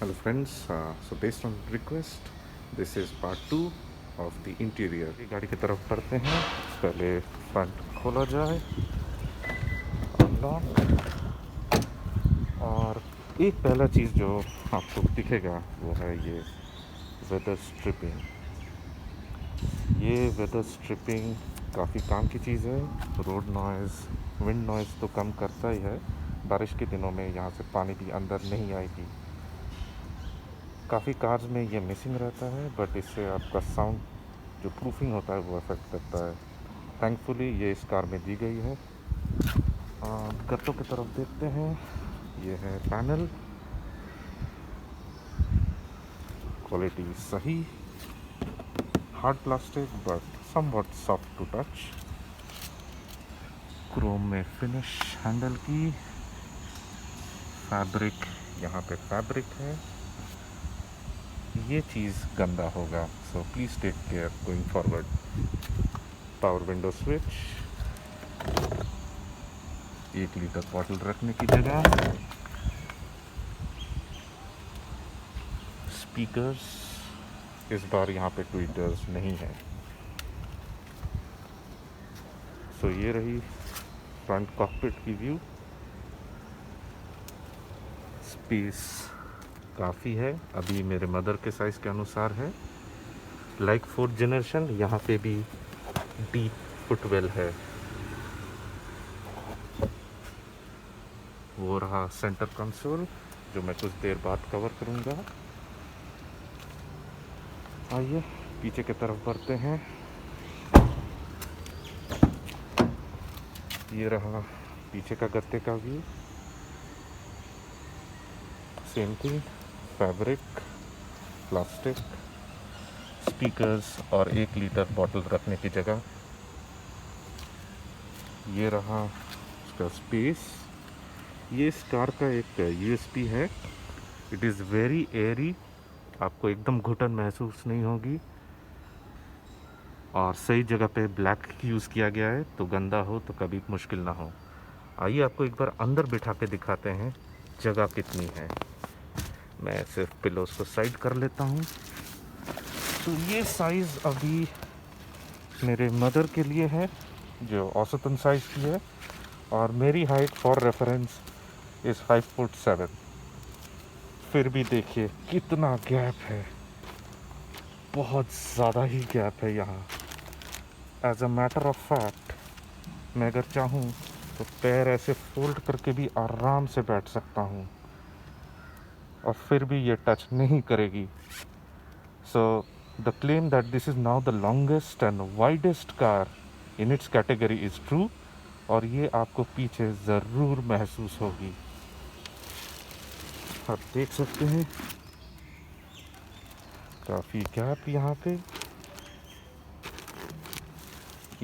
Hello friends, so based on request, this is part 2 of the interior. गाड़ी की तरफ बढ़ते हैं। पहले फ्रंट खोला जाए, अनलॉक, और एक पहला चीज़ जो आपको दिखेगा वो है ये वेदर स्ट्रिपिंग। ये वेदर स्ट्रिपिंग काफ़ी काम की चीज़ है। रोड नॉइज़, विंड नॉइज़ तो कम करता ही है। बारिश के दिनों में यहाँ से पानी भी अंदर नहीं आएगी। काफ़ी कार्स में ये मिसिंग रहता है, बट इससे आपका साउंड जो प्रूफिंग होता है वो अफेक्ट करता है। थैंकफुली ये इस कार में दी गई है। गत्तों की तरफ देखते हैं। ये है पैनल, क्वालिटी सही, hard plastic but somewhat soft to touch. Chrome में फिनिश हैंडल की, फैब्रिक, यहाँ पे फैब्रिक है। ये चीज़ गंदा होगा, so please take care going forward. Power window switch, 1 litre bottle रखने की जगह, स्पीकर्स, इस बार यहाँ पे ट्विटर्स नहीं है। सो ये रही फ्रंट कॉकपिट की व्यू। स्पेस काफ़ी है, अभी मेरे मदर के साइज़ के अनुसार है। लाइक 4th जनरेशन, यहाँ पे भी डीप फुटवेल है। वो रहा सेंटर कंसोल, जो मैं कुछ देर बाद कवर करूँगा। आइए पीछे की तरफ बढ़ते हैं। ये रहा पीछे का गत्ते का view. Same thing, fabric, plastic, speakers और 1 लीटर बॉटल रखने की जगह। ये रहा उसका स्पेस। ये इस कार का एक यूएसपी है, इट इज़ वेरी एयरी, आपको एकदम घुटन महसूस नहीं होगी। और सही जगह पे ब्लैक यूज़ किया गया है, तो गंदा हो तो कभी मुश्किल ना हो। आइए आपको एक बार अंदर बिठा के दिखाते हैं जगह कितनी है। मैं सिर्फ पिलोस को साइड कर लेता हूँ। तो ये साइज़ अभी मेरे मदर के लिए है, जो औसतन साइज़ की है, और मेरी height for reference is 5 foot 7। फिर भी देखिए कितना गैप है, बहुत ज़्यादा ही गैप है यहाँ। As a matter of fact, मैं अगर चाहूँ तो पैर ऐसे फोल्ड करके भी आराम से बैठ सकता हूँ, और फिर भी ये टच नहीं करेगी। So the claim that this is now the longest and widest car in its category is true, और ये आपको पीछे ज़रूर महसूस होगी। आप देख सकते हैं काफ़ी गैप यहाँ पे।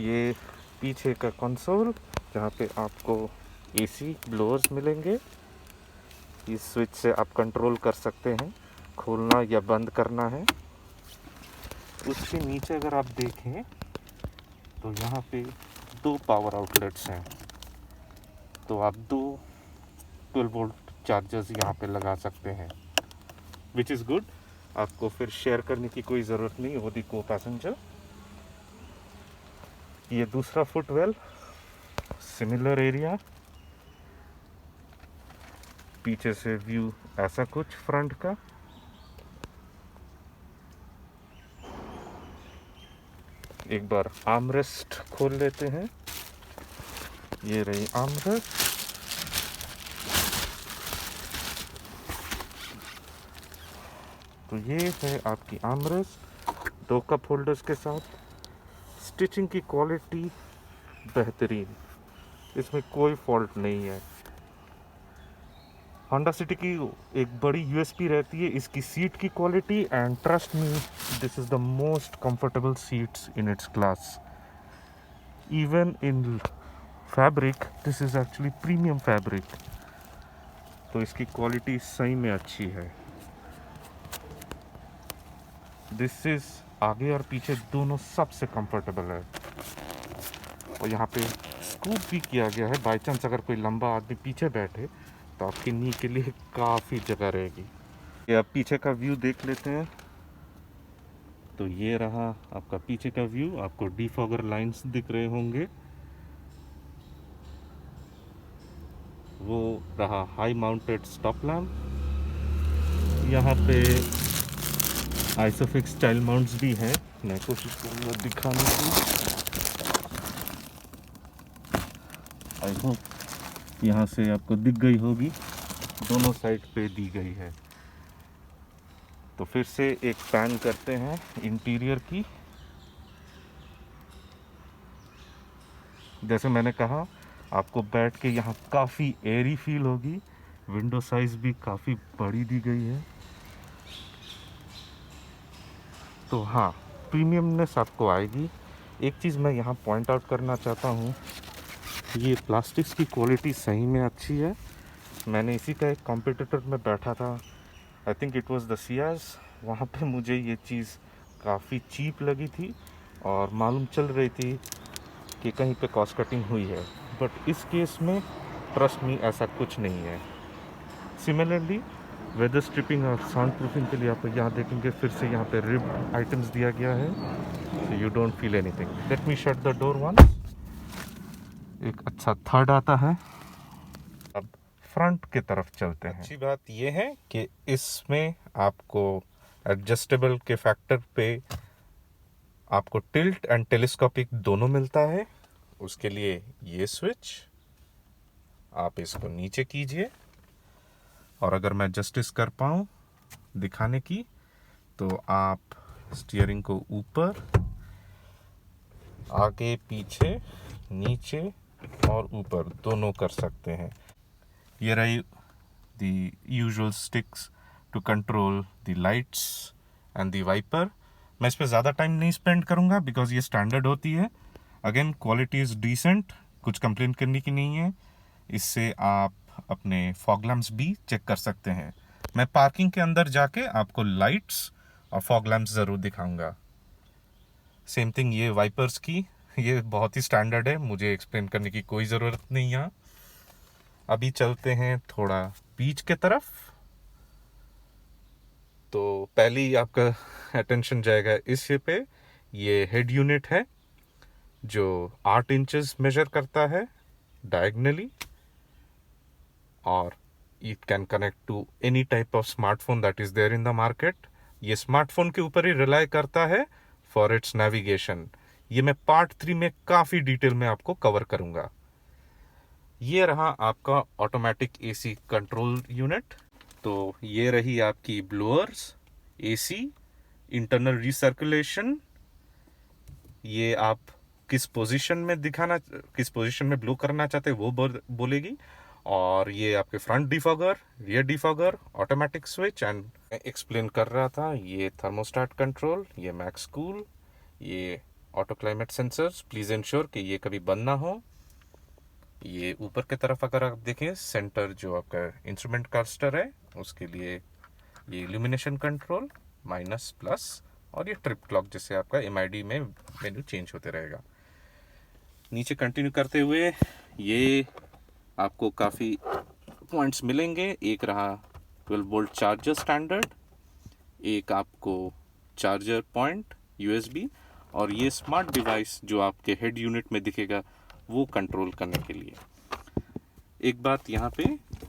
ये पीछे का कंसोल, जहाँ पे आपको एसी ब्लोअर्स मिलेंगे। इस स्विच से आप कंट्रोल कर सकते हैं, खोलना या बंद करना है। उसके नीचे अगर आप देखें तो यहाँ पे 2 पावर आउटलेट्स हैं, तो आप 2 12 वोल्ट चार्जर्स यहाँ पे लगा सकते हैं, विच इज़ गुड। आपको फिर शेयर करने की कोई ज़रूरत नहीं होती को पैसेंजर। ये दूसरा फुटवेल, सिमिलर एरिया। पीछे से व्यू ऐसा कुछ फ्रंट का। एक बार आर्मरेस्ट खोल लेते हैं। ये रही आर्मरेस्ट। तो ये है आपकी आर्मरेस्ट, 2 कप होल्डर्स के साथ। स्टिचिंग की क्वालिटी बेहतरीन, इसमें कोई फॉल्ट नहीं है। होंडा सिटी की एक बड़ी यूएसपी रहती है इसकी सीट की quality, and trust me, this is the most comfortable seats in its class. Even in fabric, this is actually premium fabric, तो इसकी क्वालिटी सही में अच्छी है। दिस इज़ आगे और पीछे दोनों सबसे कंफर्टेबल है, और यहाँ पे स्कूप भी किया गया है। बाई चांस अगर कोई लंबा आदमी पीछे बैठे तो आपकी नी के लिए काफ़ी जगह रहेगी। ये आप पीछे का व्यू देख लेते हैं। तो ये रहा आपका पीछे का व्यू। आपको डिफॉगर लाइंस दिख रहे होंगे। वो रहा हाई माउंटेड स्टॉप लैम्प। यहाँ पे आइसोफिक्स चाइल्ड माउंट्स भी हैं। मैं कोशिश करूँगा दिखाने की। आई होप यहाँ से आपको दिख गई होगी। दोनों साइड पे दी गई है। तो फिर से एक पैन करते हैं इंटीरियर की। जैसे मैंने कहा, आपको बैठ के यहाँ काफ़ी एयरी फील होगी। विंडो साइज भी काफ़ी बड़ी दी गई है। तो हाँ, प्रीमियमनेस आपको आएगी। एक चीज़ मैं यहाँ पॉइंट आउट करना चाहता हूँ, ये प्लास्टिक्स की क्वालिटी सही में अच्छी है। मैंने इसी का एक कॉम्पिटिटर में बैठा था, I think it was the Ciaz. वहाँ पे मुझे ये चीज़ काफ़ी चीप लगी थी और मालूम चल रही थी कि कहीं पे कॉस्ट कटिंग हुई है। बट इस केस में ट्रस्ट मी ऐसा कुछ नहीं है। सिमिलरली वेदर स्ट्रिपिंग और साउंड प्रूफिंग के लिए आप यहाँ देखेंगे फिर से यहाँ पे रिब आइटम्स दिया गया है, so you don't feel anything. Let me shut the door one. एक अच्छा थर्ड आता है। अब फ्रंट की तरफ चलते हैं। अच्छी बात यह है कि इसमें आपको एडजस्टेबल के फैक्टर पे आपको टिल्ट एंड टेलीस्कोपिक दोनों मिलता है। उसके लिए ये स्विच आप इसको नीचे कीजिए, और अगर मैं जस्टिस कर पाऊँ दिखाने की, तो आप स्टीयरिंग को ऊपर, आगे, पीछे, नीचे और ऊपर दोनों कर सकते हैं। ये रही the usual sticks to control the lights and the wiper. मैं इस पर ज़्यादा टाइम नहीं स्पेंड करूँगा बिकॉज ये स्टैंडर्ड होती है। अगेन क्वालिटी इज़ डिसेंट, कुछ कंप्लेन करने की नहीं है। इससे आप अपने फॉग लैम्प्स भी चेक कर सकते हैं। मैं पार्किंग के अंदर जाके आपको लाइट्स और फॉग लैम्प्स ज़रूर दिखाऊंगा। सेम थिंग ये वाइपर्स की, ये बहुत ही स्टैंडर्ड है, मुझे एक्सप्लेन करने की कोई ज़रूरत नहीं यहाँ। अभी चलते हैं थोड़ा बीच के तरफ। तो पहले ही आपका अटेंशन जाएगा इस पे। ये हेड यूनिट है जो 8 इंचेस मेजर करता है डायगनली, और it can connect to any type of smartphone that is there in the market। ये स्मार्टफोन के ऊपर ही रिलाई करता है फॉर इट्स नेविगेशन। ये मैं पार्ट 3 में काफ़ी डिटेल में आपको कवर करूँगा। ये रहा आपका ऑटोमेटिक एसी कंट्रोल यूनिट। तो ये रही आपकी ब्लोअर्स, एसी, इंटरनल रिसर्कुलेशन। ये आप किस पोजीशन में ब्लो करना चाहते हैं वो बोलेगी। और ये आपके front defogger, rear defogger, automatic switch and explain कर रहा था, ये थर्मोस्टेट कंट्रोल, ये मैक्स कूल, ये auto climate sensors. Please ensure कि ये कभी बंद ना हो। ये ऊपर की तरफ अगर आप देखें, सेंटर जो आपका इंस्ट्रूमेंट क्लस्टर है उसके लिए ये इल्यूमिनेशन कंट्रोल, माइनस, प्लस, और ये ट्रिप क्लॉक जिससे आपका MID में मेन्यू चेंज होते रहेगा। नीचे कंटिन्यू करते हुए ये आपको काफ़ी पॉइंट्स मिलेंगे। एक रहा 12 वोल्ट चार्जर स्टैंडर्ड, एक आपको चार्जर पॉइंट USB, और ये स्मार्ट डिवाइस जो आपके हेड यूनिट में दिखेगा वो कंट्रोल करने के लिए। एक बात यहाँ पे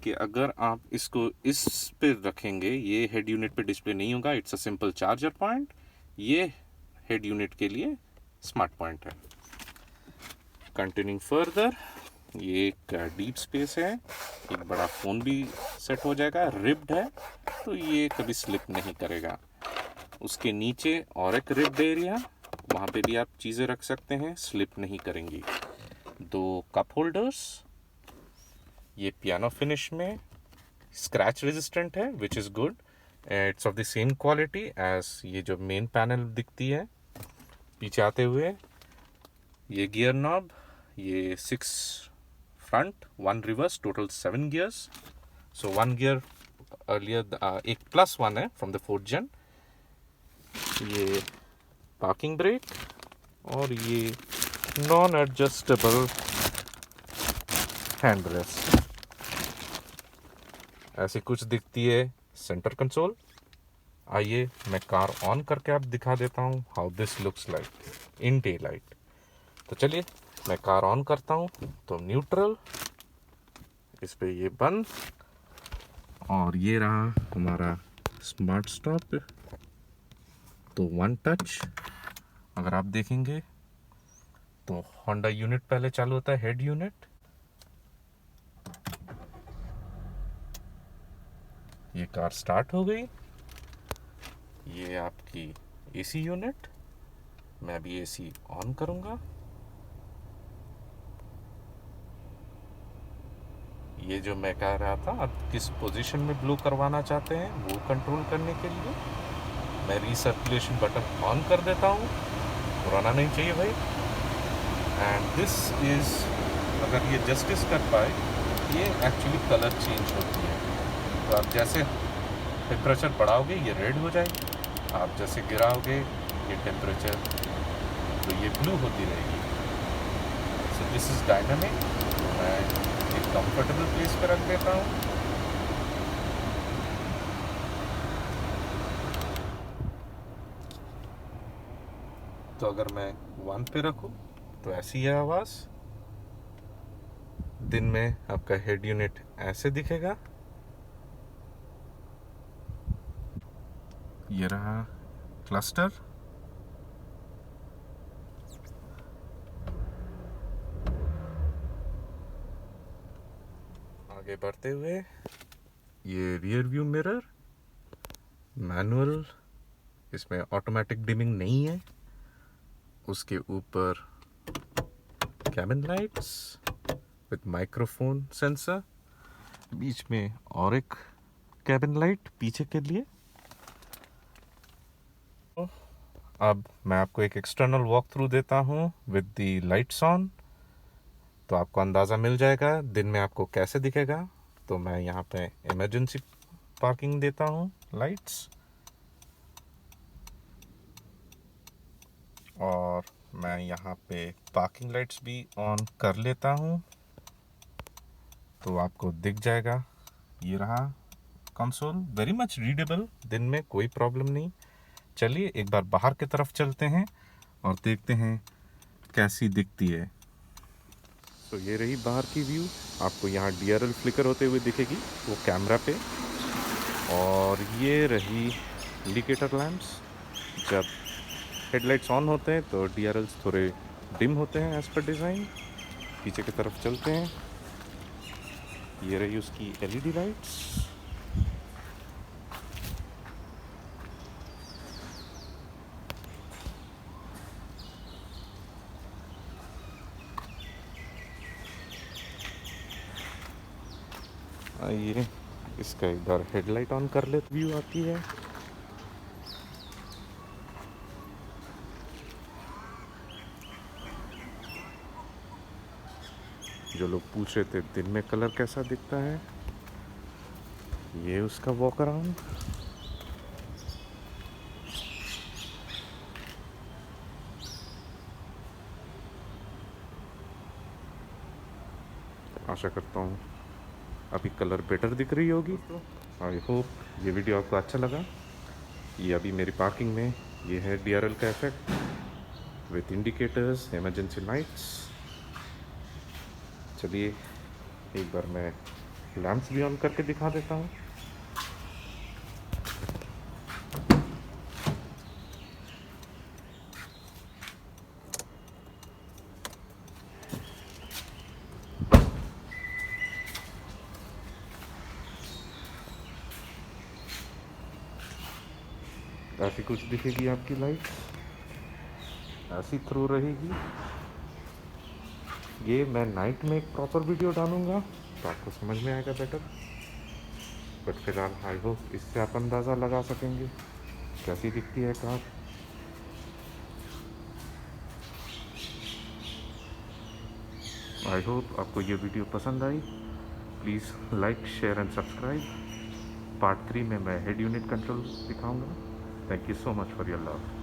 कि अगर आप इसको इस पे रखेंगे, ये हेड यूनिट पे डिस्प्ले नहीं होगा। It's a simple charger point. ये हेड यूनिट के लिए स्मार्ट पॉइंट है। कंटिन्यूइंग फर्दर, ये एक डीप स्पेस है, एक बड़ा फ़ोन भी सेट हो जाएगा। रिब्ड है तो ये कभी स्लिप नहीं करेगा। उसके नीचे और एक रिब्ड एरिया, वहाँ पे भी आप चीज़ें रख सकते हैं, स्लिप नहीं करेंगी। 2 कप होल्डर्स, ये पियानो फिनिश में स्क्रैच रेजिस्टेंट है, which is good. It's of the same quality as ये जो मेन पैनल दिखती है। पीछे आते हुए ये गियर नॉब, ये 6 फ्रंट, 1 रिवर्स, टोटल 7 गियर्स। सो 1 गियर अर्लियर, एक +1 है फ्रॉम द 4th gen। ये पार्किंग ब्रेक, और ये नॉन एडजस्टेबल हैंड रेस्ट। ऐसे कुछ दिखती है सेंटर कंसोल। आइए मैं कार ऑन करके आप दिखा देता हूँ how this looks like in day light. तो चलिए मैं कार ऑन करता हूँ। तो न्यूट्रल, इस पे ये बंद, और ये रहा हमारा स्मार्ट स्टॉप। तो वन टच अगर आप देखेंगे तो होंडा यूनिट पहले चालू होता है, हेड यूनिट। ये कार स्टार्ट हो गई। ये आपकी एसी यूनिट, मैं अभी एसी ऑन करूंगा। ये जो मैं कह रहा था आप किस पोजीशन में ब्लो करवाना चाहते हैं वो कंट्रोल करने के लिए मैं रीसर्कुलेशन बटन ऑन कर देता हूँ। पुराना नहीं चाहिए भाई। एंड दिस इज़, अगर ये जस्टिस कर पाए, ये एक्चुअली कलर चेंज होती है। तो आप जैसे टेम्परेचर बढ़ाओगे ये रेड हो जाएगी, आप जैसे गिराओगे ये टेम्परेचर, तो ये ब्लू होती रहेगी। So this is dynamic. मैं एक कंफर्टेबल प्लेस पर रख देता हूँ। तो अगर मैं 1 पे रखूँ तो ऐसी है आवाज़। दिन में आपका हेड यूनिट ऐसे दिखेगा। ये रहा क्लस्टर। आगे बढ़ते हुए ये रियर व्यू मिरर मैनुअल, इसमें ऑटोमेटिक डिमिंग नहीं है। उसके ऊपर cabin lights with microphone sensor, बीच में और एक कैबिन लाइट पीछे के लिए। अब मैं आपको एक एक्सटर्नल वॉक थ्रू देता हूँ विद दी लाइट्स ऑन, तो आपको अंदाज़ा मिल जाएगा दिन में आपको कैसे दिखेगा। तो मैं यहाँ पे इमरजेंसी पार्किंग देता हूँ लाइट्स, और मैं यहाँ पे पार्किंग लाइट्स भी ऑन कर लेता हूँ, तो आपको दिख जाएगा। ये रहा कंसोल, वेरी मच रीडेबल, दिन में कोई प्रॉब्लम नहीं। चलिए एक बार बाहर की तरफ चलते हैं और देखते हैं कैसी दिखती है। तो ये रही बाहर की व्यू। आपको यहाँ DRL फ्लिकर होते हुए दिखेगी वो कैमरा पे, और ये रही इंडिकेटर लैंप्स। जब हेडलाइट्स ऑन होते हैं तो DRLs थोड़े डिम होते हैं एज पर डिज़ाइन। पीछे की तरफ चलते हैं, ये रही उसकी LED लाइट्स। आइए इसका एक बार हेडलाइट ऑन कर ले, व्यू आती है। जो लोग पूछ रहे थे दिन में कलर कैसा दिखता है, ये उसका वॉक अराउंड। आशा करता हूँ अभी कलर बेटर दिख रही होगी। आई होप ये वीडियो आपको अच्छा लगा। ये अभी मेरी पार्किंग में ये है DRL का effect with indicators, emergency lights. चलिए एक बार मैं लैंप्स भी ऑन करके दिखा देता हूँ। ऐसी कुछ दिखेगी आपकी लाइट, ऐसी थ्रू रहेगी। ये मैं नाइट में एक प्रॉपर वीडियो डालूंगा तो आपको समझ में आएगा बेटर। बट फिलहाल आई होप इससे आप अंदाज़ा लगा सकेंगे कैसी दिखती है कार। आई होप आपको ये वीडियो पसंद आई। Please like, share and subscribe. Part 3 में मैं हेड यूनिट कंट्रोल दिखाऊंगा। Thank you so much for your love.